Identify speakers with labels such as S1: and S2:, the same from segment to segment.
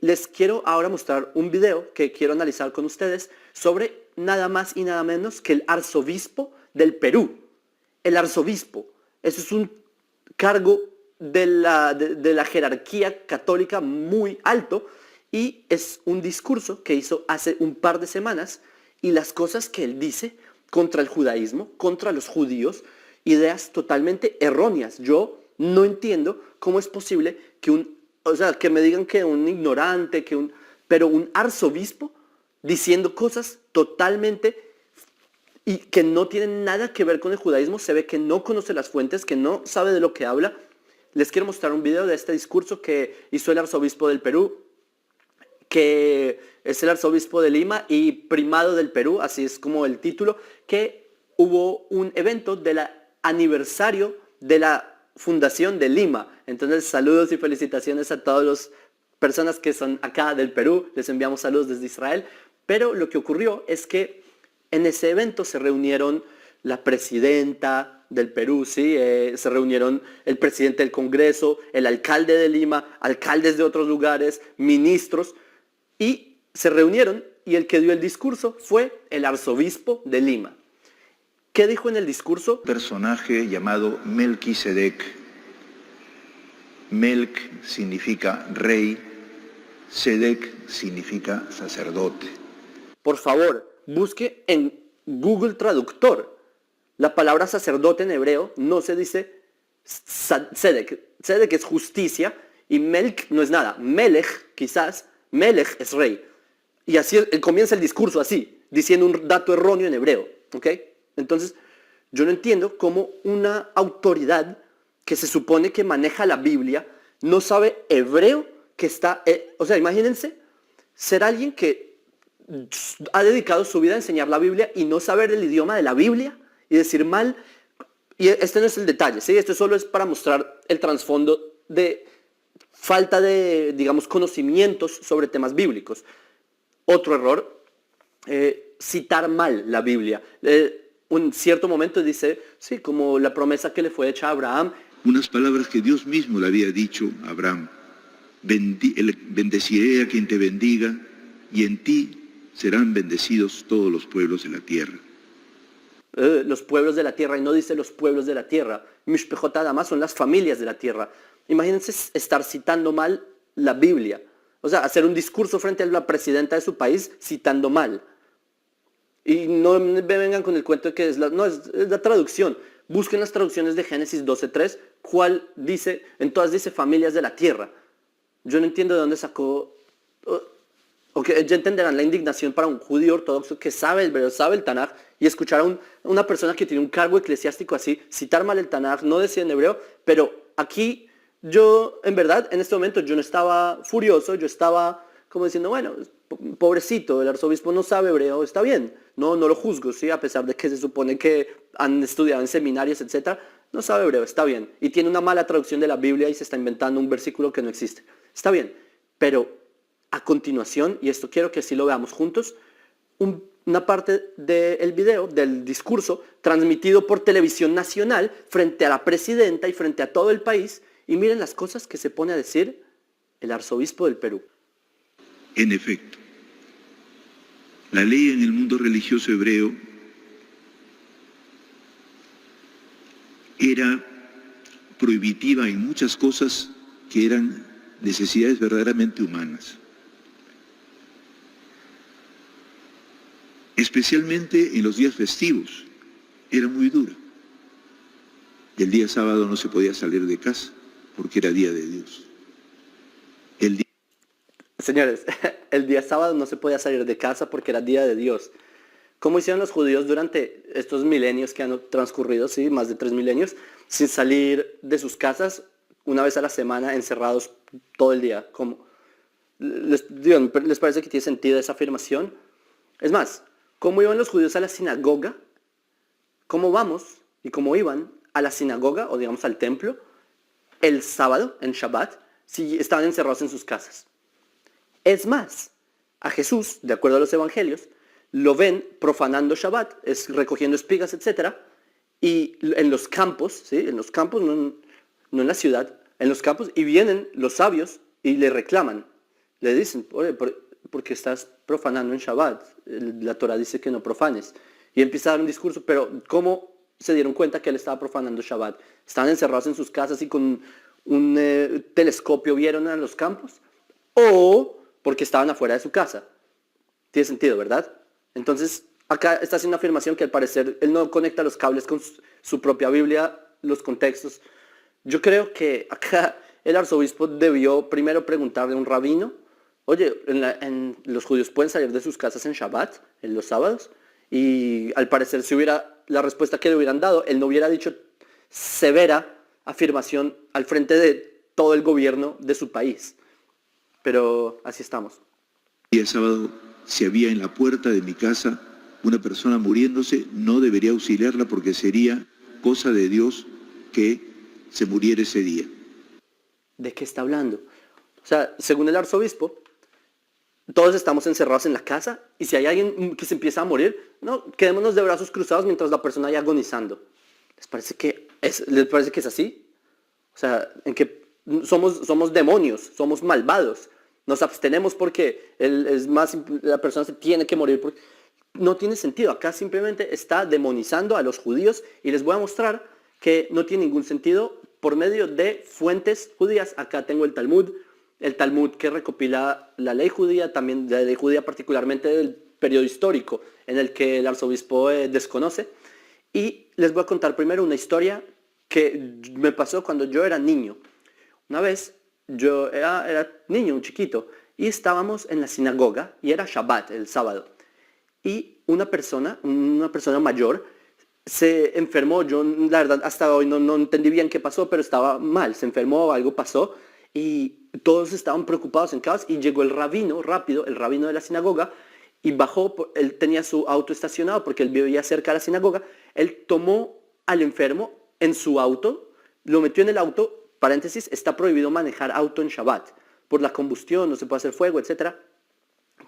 S1: les quiero ahora mostrar un video que quiero analizar con ustedes sobre nada más y nada menos que el arzobispo del Perú. El arzobispo, eso es un cargo de la jerarquía católica muy alto y es un discurso que hizo hace un par de semanas y las cosas que él dice contra el judaísmo, contra los judíos, ideas totalmente erróneas. Yo no entiendo cómo es posible que que me digan que un ignorante, pero un arzobispo diciendo cosas totalmente y que no tienen nada que ver con el judaísmo, se ve que no conoce las fuentes, que no sabe de lo que habla. Les quiero mostrar un video de este discurso que hizo el arzobispo del Perú, que es el arzobispo de Lima y primado del Perú, así es como el título, que hubo un evento del aniversario de la fundación de Lima. Entonces, saludos y felicitaciones a todas las personas que son acá del Perú, les enviamos saludos desde Israel, pero lo que ocurrió es que en ese evento se reunieron la presidenta del Perú, ¿sí? Se reunieron el presidente del Congreso, el alcalde de Lima, alcaldes de otros lugares, ministros, y se reunieron y el que dio el discurso fue el arzobispo de Lima. ¿Qué dijo en el discurso?
S2: Un personaje llamado Melquisedec. Melk significa rey, Sedec significa sacerdote.
S1: Por favor, busque en Google Traductor. La palabra sacerdote en hebreo no se dice Sedec. Sedec es justicia y Melk no es nada. Melech, quizás, Melech es rey. Y así comienza el discurso así, diciendo un dato erróneo en hebreo. ¿Ok? Entonces, yo no entiendo cómo una autoridad que se supone que maneja la Biblia no sabe hebreo, que está... imagínense ser alguien que ha dedicado su vida a enseñar la Biblia y no saber el idioma de la Biblia y decir mal. Y este no es el detalle, ¿sí? Esto solo es para mostrar el trasfondo de falta de, digamos, conocimientos sobre temas bíblicos. Otro error, citar mal la Biblia. Un cierto momento dice, sí, como la promesa que le fue hecha a Abraham.
S2: Unas palabras que Dios mismo le había dicho a Abraham. Bendeciré a quien te bendiga y en ti serán bendecidos todos los pueblos de la tierra.
S1: Los pueblos de la tierra, y no dice los pueblos de la tierra. Mishpejot adamá son las familias de la tierra. Imagínense estar citando mal la Biblia. O sea, hacer un discurso frente a la presidenta de su país citando mal. Y no me vengan con el cuento de que es la traducción. Busquen las traducciones de Génesis 12:3, cuál dice, en todas dice familias de la tierra. Yo no entiendo de dónde sacó, ya entenderán la indignación para un judío ortodoxo que sabe el hebreo, sabe el Tanaj, y escuchar a una persona que tiene un cargo eclesiástico así, citar mal el Tanaj, no decía en hebreo, pero aquí yo, en verdad, en este momento yo no estaba furioso, yo estaba como diciendo, bueno, pobrecito, el arzobispo no sabe hebreo, está bien, no lo juzgo, ¿sí? A pesar de que se supone que han estudiado en seminarios, etc., no sabe hebreo, está bien, y tiene una mala traducción de la Biblia y se está inventando un versículo que no existe, está bien, pero a continuación, y esto quiero que así lo veamos juntos, una parte del video, del discurso, transmitido por televisión nacional frente a la presidenta y frente a todo el país, y miren las cosas que se pone a decir el arzobispo del Perú.
S2: En efecto, la ley en el mundo religioso hebreo era prohibitiva en muchas cosas que eran necesidades verdaderamente humanas. Especialmente en los días festivos, era muy dura. Y el día sábado no se podía salir de casa porque era día de Dios.
S1: Señores, el día sábado no se podía salir de casa porque era día de Dios. ¿Cómo hicieron los judíos durante estos milenios que han transcurrido, sí, más de 3 milenios, sin salir de sus casas una vez a la semana, encerrados todo el día? ¿Cómo? ¿Les parece que tiene sentido esa afirmación? Es más, ¿cómo iban los judíos a la sinagoga? ¿Cómo vamos y cómo iban a la sinagoga, o digamos al templo, el sábado, en Shabbat, si estaban encerrados en sus casas? Es más, a Jesús, de acuerdo a los evangelios, lo ven profanando Shabbat, recogiendo espigas, etc. Y en los campos, ¿sí? En los campos, no en la ciudad, en los campos, y vienen los sabios y le reclaman. le dicen, oye, porque estás profanando en Shabbat. La Torah dice que no profanes. Y empieza a dar un discurso, pero ¿cómo se dieron cuenta que él estaba profanando Shabbat? ¿Estaban encerrados en sus casas y con un telescopio vieron a los campos? ¿O porque estaban afuera de su casa? Tiene sentido, ¿verdad? Entonces, acá está haciendo una afirmación que al parecer él no conecta los cables con su propia Biblia, los contextos. Yo creo que acá el arzobispo debió primero preguntarle a un rabino, oye, los judíos pueden salir de sus casas en Shabbat, en los sábados, y al parecer si hubiera la respuesta que le hubieran dado, él no hubiera dicho severa afirmación al frente de todo el gobierno de su país. Pero así estamos.
S2: El día sábado, si había en la puerta de mi casa una persona muriéndose, no debería auxiliarla porque sería cosa de Dios que se muriera ese día.
S1: ¿De qué está hablando? O sea, según el arzobispo, todos estamos encerrados en la casa y si hay alguien que se empieza a morir, no, quedémonos de brazos cruzados mientras la persona vaya agonizando. ¿Les parece que es así? O sea, en que somos demonios, somos malvados. Nos abstenemos porque la persona se tiene que morir. No tiene sentido. Acá simplemente está demonizando a los judíos y les voy a mostrar que no tiene ningún sentido por medio de fuentes judías. Acá tengo el Talmud que recopila la ley judía, también la ley judía particularmente del periodo histórico en el que el arzobispo desconoce. Y les voy a contar primero una historia que me pasó cuando yo era niño. Una vez yo era niño, un chiquito, y estábamos en la sinagoga y era Shabbat, el sábado. Y una persona mayor se enfermó. Yo la verdad hasta hoy no entendí bien qué pasó, pero estaba mal, se enfermó, algo pasó y todos estaban preocupados en casa y llegó el rabino rápido, el rabino de la sinagoga, y bajó. Él tenía su auto estacionado porque él vivía cerca de la sinagoga. Él tomó al enfermo en su auto, lo metió en el auto, paréntesis, está prohibido manejar auto en Shabbat por la combustión, no se puede hacer fuego, etc.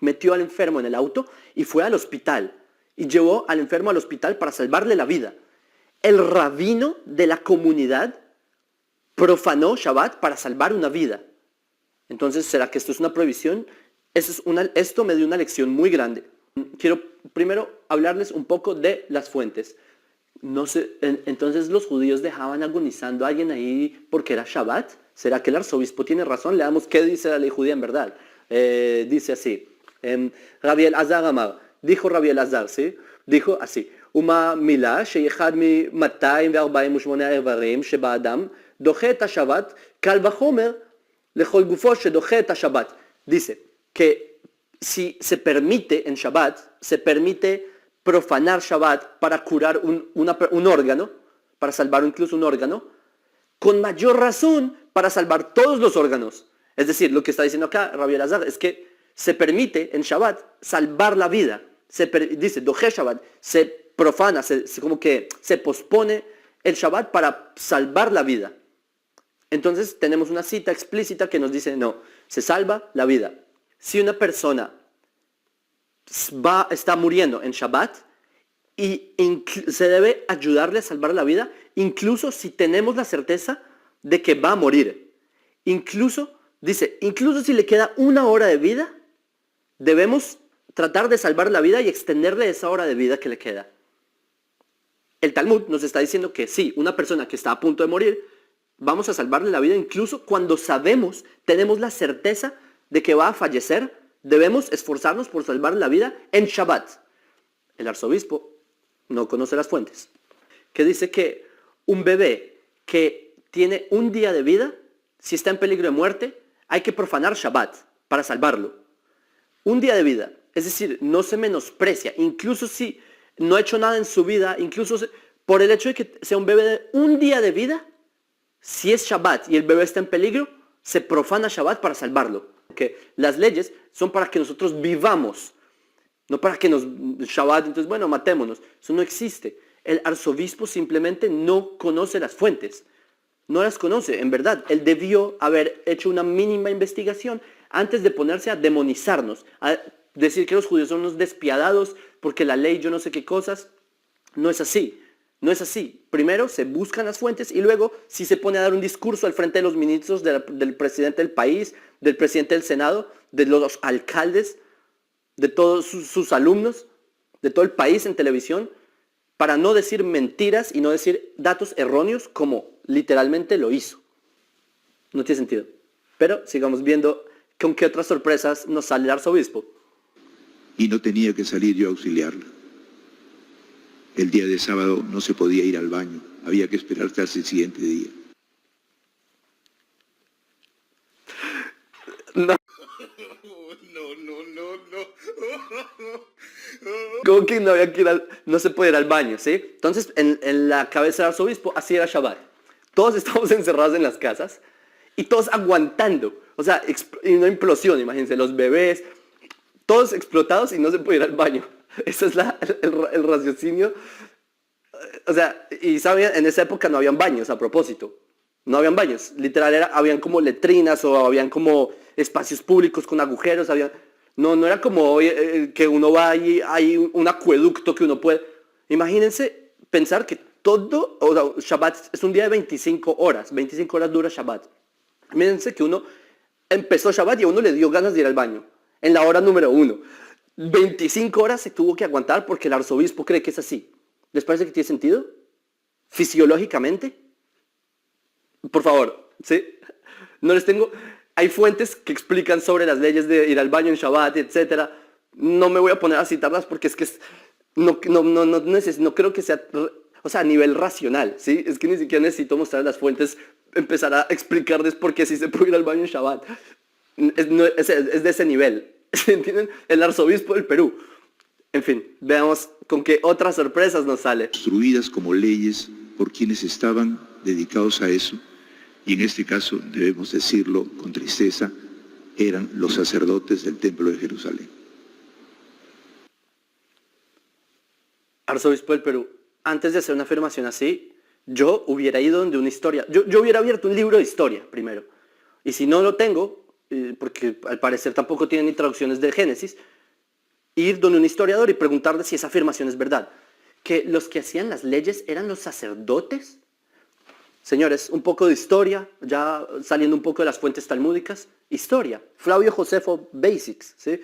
S1: Metió al enfermo en el auto y fue al hospital. Y llevó al enfermo al hospital para salvarle la vida. El rabino de la comunidad profanó Shabbat para salvar una vida. Entonces, ¿será que esto es una prohibición? Esto me dio una lección muy grande. Quiero primero hablarles un poco de las fuentes. No sé, entonces los judíos dejaban agonizando a alguien ahí porque era Shabbat. ¿Será que el arzobispo tiene razón? Leamos qué dice la ley judía en verdad. Dice así, Rabbi Elazar Amar, dijo Rabbi Elazar, ¿sí? Dijo así, Uma milah sheyechad mi 248 איברים שבאדם דוחה את השבת, קל וחומר לכל גופו שדוחה את השבת. Dice que si se permite en Shabbat, se permite profanar Shabbat para curar un órgano, para salvar incluso un órgano, con mayor razón para salvar todos los órganos. Es decir, lo que está diciendo acá Rabbi Elazar es que se permite en Shabbat salvar la vida. Dice, Doje Shabbat, se profana, como que se pospone el Shabbat para salvar la vida. Entonces tenemos una cita explícita que nos dice, no, se salva la vida. Si una persona está muriendo en Shabbat y se debe ayudarle a salvar la vida, incluso si tenemos la certeza de que va a morir. Incluso si le queda 1 hora de vida, debemos tratar de salvar la vida y extenderle esa hora de vida que le queda. El Talmud nos está diciendo que sí, una persona que está a punto de morir, vamos a salvarle la vida incluso cuando tenemos la certeza de que va a fallecer, debemos esforzarnos por salvar la vida en Shabbat. El arzobispo no conoce las fuentes, que dice que un bebé que tiene 1 día de vida, si está en peligro de muerte, hay que profanar Shabbat para salvarlo. 1 día de vida, es decir, no se menosprecia, incluso si no ha hecho nada en su vida, incluso por el hecho de que sea un bebé de 1 día de vida, si es Shabbat y el bebé está en peligro, se profana Shabbat para salvarlo. Porque las leyes son para que nosotros vivamos, no para que Shabbat, entonces bueno, matémonos. Eso no existe. El arzobispo simplemente no conoce las fuentes. No las conoce, en verdad. Él debió haber hecho una mínima investigación antes de ponerse a demonizarnos, a decir que los judíos son unos despiadados porque la ley yo no sé qué cosas. No es así. No es así. Primero se buscan las fuentes y luego si se pone a dar un discurso al frente de los ministros, del presidente del país, del presidente del Senado, de los alcaldes, de todos sus alumnos, de todo el país en televisión, para no decir mentiras y no decir datos erróneos como literalmente lo hizo. No tiene sentido. Pero sigamos viendo con qué otras sorpresas nos sale el arzobispo.
S2: Y no tenía que salir yo a auxiliarla. El día de sábado no se podía ir al baño, había que esperar hasta el siguiente día.
S1: No. ¿Cómo que no había que ir no se puede ir al baño, sí? Entonces, en la cabeza del arzobispo, así era Shabbat. Todos estamos encerrados en las casas y todos aguantando. O sea, una implosión, imagínense, los bebés, todos explotados y no se puede ir al baño. Ese es el raciocinio. O sea, y sabían, en esa época no habían baños, a propósito. No habían baños. Literal, habían como letrinas o habían como espacios públicos con agujeros. No era como hoy que uno va y hay un acueducto que uno puede... Imagínense pensar que todo, o sea, Shabbat es un día de 25 horas. 25 horas dura Shabbat. Imagínense que uno empezó Shabbat y a uno le dio ganas de ir al baño. En la hora número 1. 25 horas se tuvo que aguantar porque el arzobispo cree que es así. ¿Les parece que tiene sentido? Fisiológicamente. Por favor, ¿sí? No les tengo... Hay fuentes que explican sobre las leyes de ir al baño en Shabbat, etc. No me voy a poner a citarlas porque es que no creo que sea... O sea, a nivel racional, ¿sí? Es que ni siquiera necesito mostrar las fuentes, empezar a explicarles por qué sí se puede ir al baño en Shabbat. Es de ese nivel. ¿Entienden? El arzobispo del Perú. En fin, veamos con qué otras sorpresas nos sale.
S2: Construidas como leyes por quienes estaban dedicados a eso, y en este caso, debemos decirlo con tristeza, eran los sacerdotes del Templo de Jerusalén.
S1: Arzobispo del Perú, antes de hacer una afirmación así, yo hubiera ido donde una historia, yo hubiera abierto un libro de historia primero, y si no lo tengo, porque al parecer tampoco tiene ni traducciones de Génesis, ir donde un historiador y preguntarle si esa afirmación es verdad. Que los que hacían las leyes eran los sacerdotes. Señores, un poco de historia, ya saliendo un poco de las fuentes talmúdicas. Historia. Flavio Josefo Basics, ¿sí?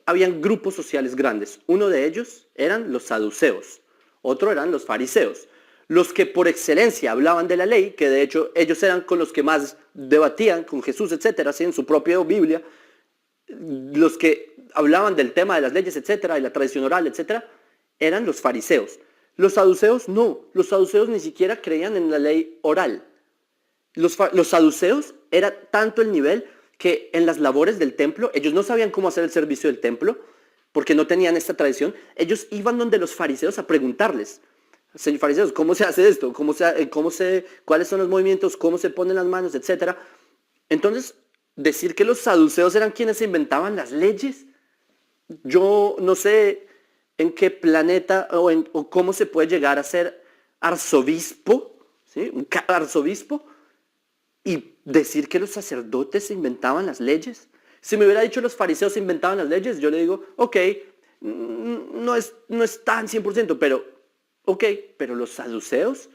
S1: Habían grupos sociales grandes. Uno de ellos eran los saduceos. Otro eran los fariseos. Los que por excelencia hablaban de la ley, que de hecho ellos eran con los que más debatían con Jesús, etcétera, ¿sí? En su propia Biblia. Los que hablaban del tema de las leyes, etcétera, y la tradición oral, etcétera, eran los fariseos. Los saduceos no. Los saduceos ni siquiera creían en la ley oral. Los saduceos era tanto el nivel que en las labores del templo, ellos no sabían cómo hacer el servicio del templo, porque no tenían esta tradición. Ellos iban donde los fariseos a preguntarles: señor fariseos, ¿cómo se hace esto? ¿Cuáles son los movimientos? ¿Cómo se ponen las manos? Etcétera. Entonces, decir que los saduceos eran quienes inventaban las leyes, yo no sé en qué planeta o cómo se puede llegar a ser arzobispo, ¿sí? Un arzobispo, y decir que los sacerdotes inventaban las leyes. Si me hubiera dicho los fariseos inventaban las leyes, yo le digo, ok, no es tan 100%, pero ok, pero los saduceos,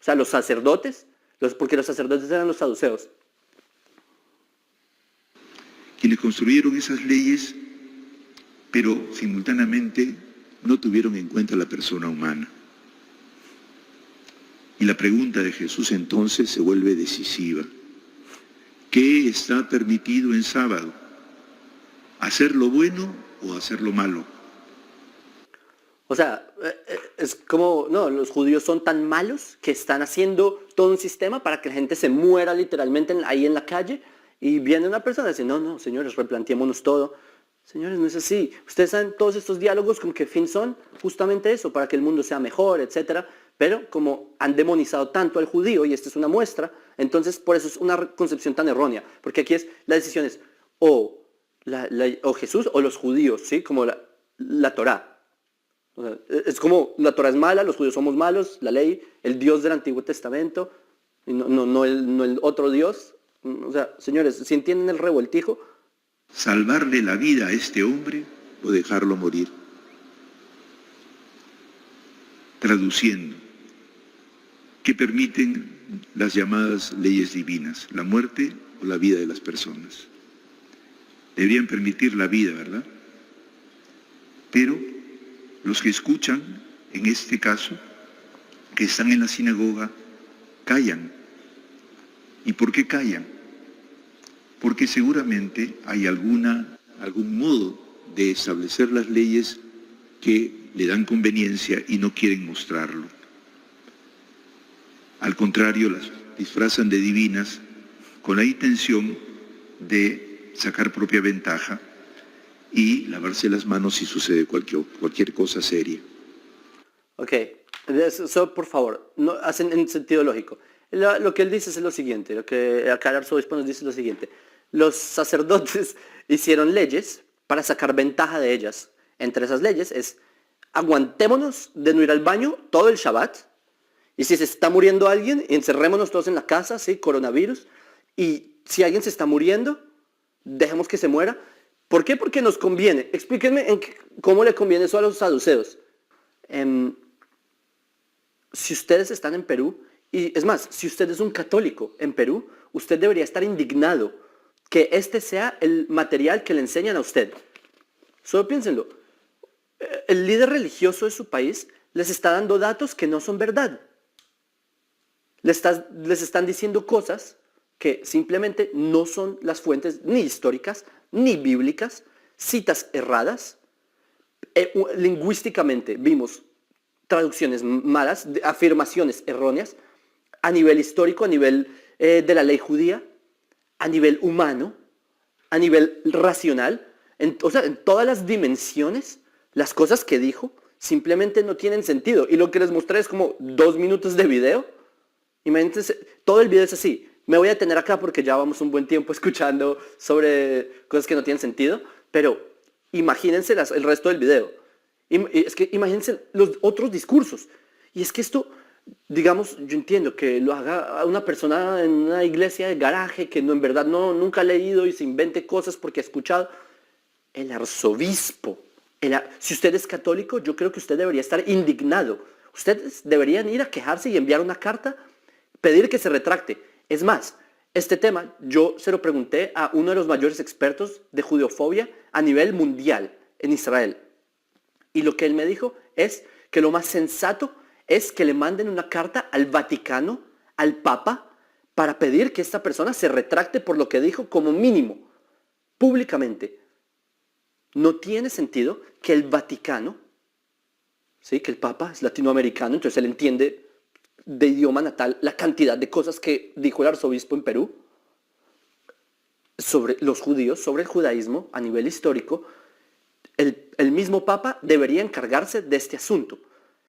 S1: o sea, los sacerdotes, porque los sacerdotes eran los saduceos.
S2: Quienes construyeron esas leyes, pero simultáneamente no tuvieron en cuenta la persona humana. Y la pregunta de Jesús entonces se vuelve decisiva. ¿Qué está permitido en sábado? ¿Hacer lo bueno o hacer lo malo?
S1: O sea, es como, no, los judíos son tan malos que están haciendo todo un sistema para que la gente se muera literalmente ahí en la calle, y viene una persona y dice, no, señores, replanteémonos todo. Señores, no es así. Ustedes saben, todos estos diálogos con qué fin son, justamente eso, para que el mundo sea mejor, etcétera. Pero como han demonizado tanto al judío, y esta es una muestra, entonces por eso es una concepción tan errónea. Porque aquí la decisión es o Jesús o los judíos, ¿sí? Como la Torá. O sea, es como la Torá es mala, los judíos somos malos, la ley, el Dios del Antiguo Testamento, y no el otro Dios. O sea, señores, si entienden el revoltijo,
S2: salvarle la vida a este hombre o dejarlo morir. traduciendo, que permiten las llamadas leyes divinas, la muerte o la vida de las personas. Deberían permitir la vida, ¿verdad? Pero los que escuchan, en este caso, que están en la sinagoga, callan. ¿Y por qué callan? Porque seguramente hay algún modo de establecer las leyes que le dan conveniencia y no quieren mostrarlo. Al contrario, las disfrazan de divinas con la intención de sacar propia ventaja y lavarse las manos si sucede cualquier cosa seria.
S1: Ok, eso por favor, no hacen en sentido lógico. Lo que él dice es lo siguiente, lo que acá el arzobispo nos dice es lo siguiente. Los sacerdotes hicieron leyes para sacar ventaja de ellas. Entre esas leyes es, aguantémonos de no ir al baño todo el Shabbat, y si se está muriendo alguien, encerrémonos todos en la casa, ¿sí? Coronavirus, y si alguien se está muriendo, dejemos que se muera. ¿Por qué? Porque nos conviene. Explíquenme cómo le conviene eso a los saduceos. Si ustedes están en Perú, y es más, si usted es un católico en Perú, usted debería estar indignado que este sea el material que le enseñan a usted. Solo piénsenlo. El líder religioso de su país les está dando datos que no son verdad. Les están diciendo cosas que simplemente no son las fuentes ni históricas, ni bíblicas, citas erradas. Lingüísticamente vimos traducciones malas, afirmaciones erróneas, a nivel histórico, a nivel de la ley judía, a nivel humano, a nivel racional, en todas las dimensiones, las cosas que dijo simplemente no tienen sentido. Y lo que les mostré es como 2 minutos de video. Imagínense, todo el video es así. Me voy a detener acá porque ya vamos un buen tiempo escuchando sobre cosas que no tienen sentido, pero imagínense el resto del video. Es que imagínense los otros discursos. Y es que esto, digamos, yo entiendo que lo haga una persona en una iglesia de garaje que en verdad nunca ha leído y se invente cosas porque ha escuchado. El arzobispo, si usted es católico, yo creo que usted debería estar indignado. Ustedes deberían ir a quejarse y enviar una carta, pedir que se retracte. Es más, este tema yo se lo pregunté a uno de los mayores expertos de judeofobia a nivel mundial en Israel. Y lo que él me dijo es que lo más sensato es que le manden una carta al Vaticano, al Papa, para pedir que esta persona se retracte por lo que dijo como mínimo, públicamente. No tiene sentido que el Vaticano, ¿sí? Que el Papa es latinoamericano, entonces él entiende de idioma natal la cantidad de cosas que dijo el arzobispo en Perú sobre los judíos, sobre el judaísmo a nivel histórico. El mismo Papa debería encargarse de este asunto.